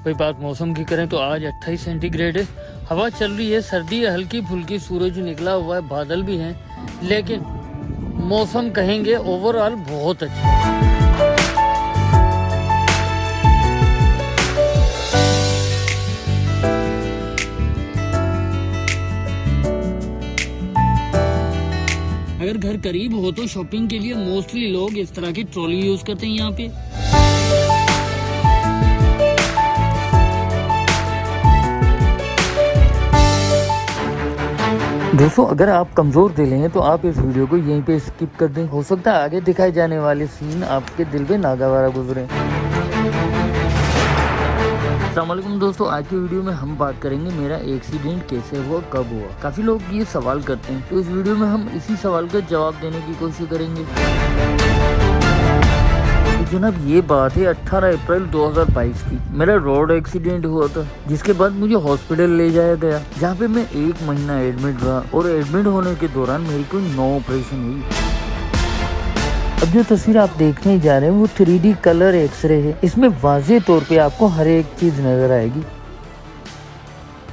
भाई बात मौसम की करें तो आज 28 सेंटीग्रेड है, हवा चल रही है, सर्दी है हल्की फुल्की, सूरज निकला हुआ है, बादल भी हैं, लेकिन मौसम कहेंगे ओवरऑल बहुत अच्छा है। अगर घर करीब हो तो शॉपिंग के लिए मोस्टली लोग इस तरह की ट्रॉली यूज करते हैं यहाँ पे। दोस्तों अगर आप कमजोर दिल हैं तो आप इस वीडियो को यहीं पे स्किप कर दें, हो सकता है आगे दिखाए जाने वाले सीन आपके दिल पे नागवारा गुजरे। अस्सलामुअलैकुम दोस्तों, आज की वीडियो में हम बात करेंगे मेरा एक्सीडेंट कैसे हुआ, कब हुआ। काफी लोग ये सवाल करते हैं, तो इस वीडियो में हम इसी सवाल का जवाब देने की कोशिश करेंगे। तो जनाब ये बात है 18 अप्रैल 2022 की। मेरा रोड एक्सीडेंट हुआ था, जिसके बाद मुझे हॉस्पिटल ले जाया गया, जहाँ पे मैं 1 महीना एडमिट रहा और एडमिट होने के दौरान मेरी कोई 9 ऑपरेशन हुई। अब जो तस्वीर आप देखने जा रहे हैं वो 3D कलर एक्सरे है। इसमें वाज़ेह तौर पे आपको हर एक चीज नजर आएगी।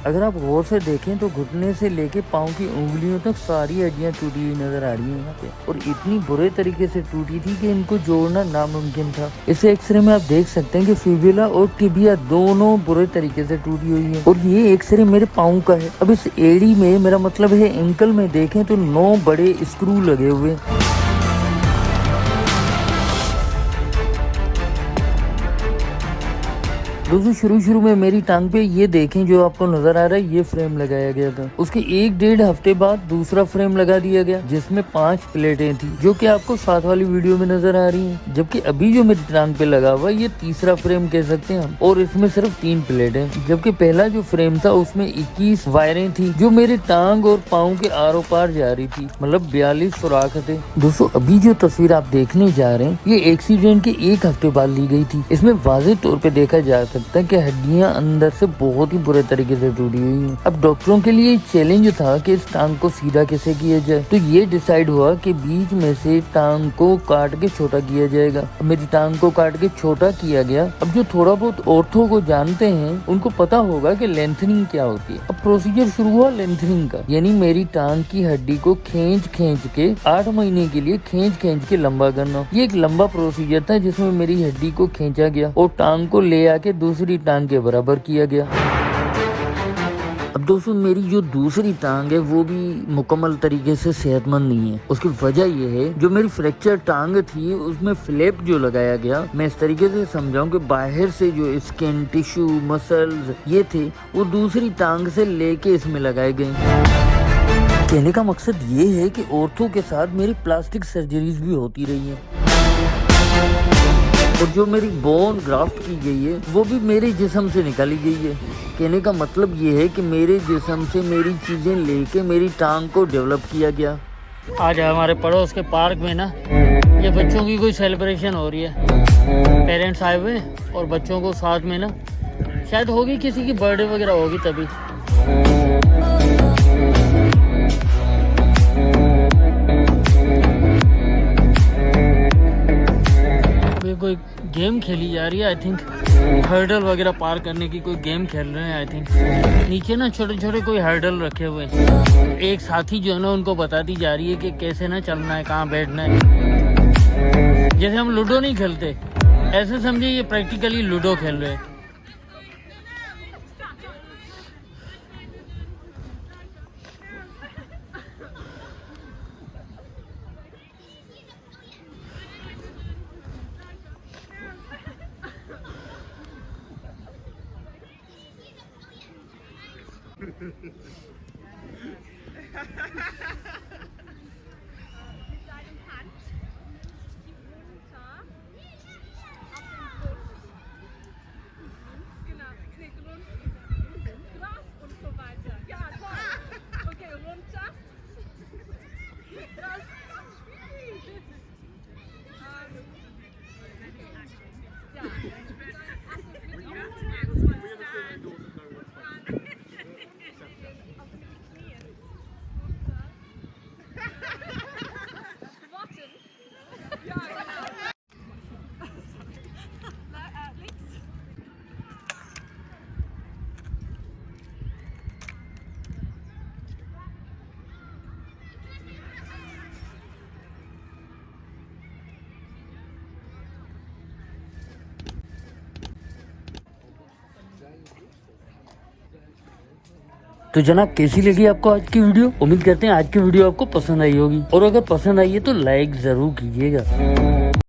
अगर आप गौर से देखें तो घुटने से लेके पाँव की उंगलियों तक सारी हड्डियां टूटी हुई नजर आ रही हैं यहाँ पे, और इतनी बुरे तरीके से टूटी थी कि इनको जोड़ना नामुमकिन था। इस एक्सरे में आप देख सकते हैं कि फिब्युला और टिबिया दोनों बुरे तरीके से टूटी हुई है, और ये एक्सरे मेरे पाँव का है। अब इस एड़ी में, मेरा मतलब है एंकल में देखें तो 9 बड़े स्क्रू लगे हुए। दोस्तों शुरू में मेरी टांग पे ये देखें, जो आपको नजर आ रहा है, ये फ्रेम लगाया गया था। उसके 1-1.5 हफ्ते बाद दूसरा फ्रेम लगा दिया गया, जिसमें 5 प्लेटें थी, जो कि आपको साथ वाली वीडियो में नजर आ रही हैं। जबकि अभी जो मेरी टांग पे लगा हुआ ये तीसरा फ्रेम कह सकते हैं हम, और इसमें सिर्फ 3 प्लेटें। जबकि पहला जो फ्रेम था उसमें 21 वायरें थी, जो मेरी टांग और पाँव के आरो पार जा रही थी, मतलब 42 सुराख थे। दोस्तों अभी जो तस्वीर आप देखने जा रहे हैं ये एक्सीडेंट के 1 हफ्ते बाद ली गई थी। इसमें वाज़ेह तौर पे देखा जा सकता है कि हड्डियां अंदर से बहुत ही बुरे तरीके से टूटी हुई हैं। अब डॉक्टरों के लिए चैलेंज था कि इस टांग को सीधा कैसे किया जाए, तो ये डिसाइड हुआ कि बीच में से टांग को काट के छोटा किया जाएगा। मेरी टांग को काट के छोटा किया गया। अब जो थोड़ा बहुत ऑर्थो को जानते हैं उनको पता होगा कि लेंथनिंग क्या होती है। अब प्रोसीजर शुरू हुआ लेंथनिंग का, यानी मेरी टांग की हड्डी को खींच के 8 महीने के लिए खींच के लंबा करना। ये एक लंबा प्रोसीजर था जिसमें मेरी हड्डी को खींचा गया और टांग को ले आके दूसरी टांग के बराबर किया गया। अब दोस्तों मेरी जो दूसरी टांग है वो भी मुकम्मल तरीके से सेहतमंद नहीं है। उसकी वजह ये है, जो मेरी फ्रैक्चर टांग थी उसमें फ्लैप जो लगाया गया, मैं इस तरीके से समझाऊं कि बाहर से जो स्किन, टिश्यू, मसल्स ये थे वो दूसरी टांग से लेके इसमें लगाए गए। कहने का मकसद ये है कि ऑर्थो के साथ मेरी प्लास्टिक सर्जरीज भी होती रही है, और जो मेरी बोन ग्राफ्ट की गई है वो भी मेरे जिस्म से निकाली गई है। कहने का मतलब ये है कि मेरे जिस्म से मेरी चीजें लेके मेरी टांग को डेवलप किया गया। आज हमारे पड़ोस के पार्क में ना ये बच्चों की कोई सेलिब्रेशन हो रही है, पेरेंट्स आए हुए और बच्चों को साथ में ना, शायद होगी किसी की बर्थडे वगैरह होगी तभी। कोई गेम खेली जा रही है, आई थिंक हर्डल वगैरह पार करने की कोई गेम खेल रहे हैं। आई थिंक नीचे ना छोटे छोटे कोई हर्डल रखे हुए हैं। एक साथी जो है ना उनको बताती जा रही है कि कैसे ना चलना है, कहाँ बैठना है। जैसे हम लूडो नहीं खेलते, ऐसे समझिए ये प्रैक्टिकली लूडो खेल रहे हैं। तो जनाब कैसी लगी आपको आज की वीडियो? उम्मीद करते हैं आज की वीडियो आपको पसंद आई होगी, और अगर पसंद आई है तो लाइक जरूर कीजिएगा।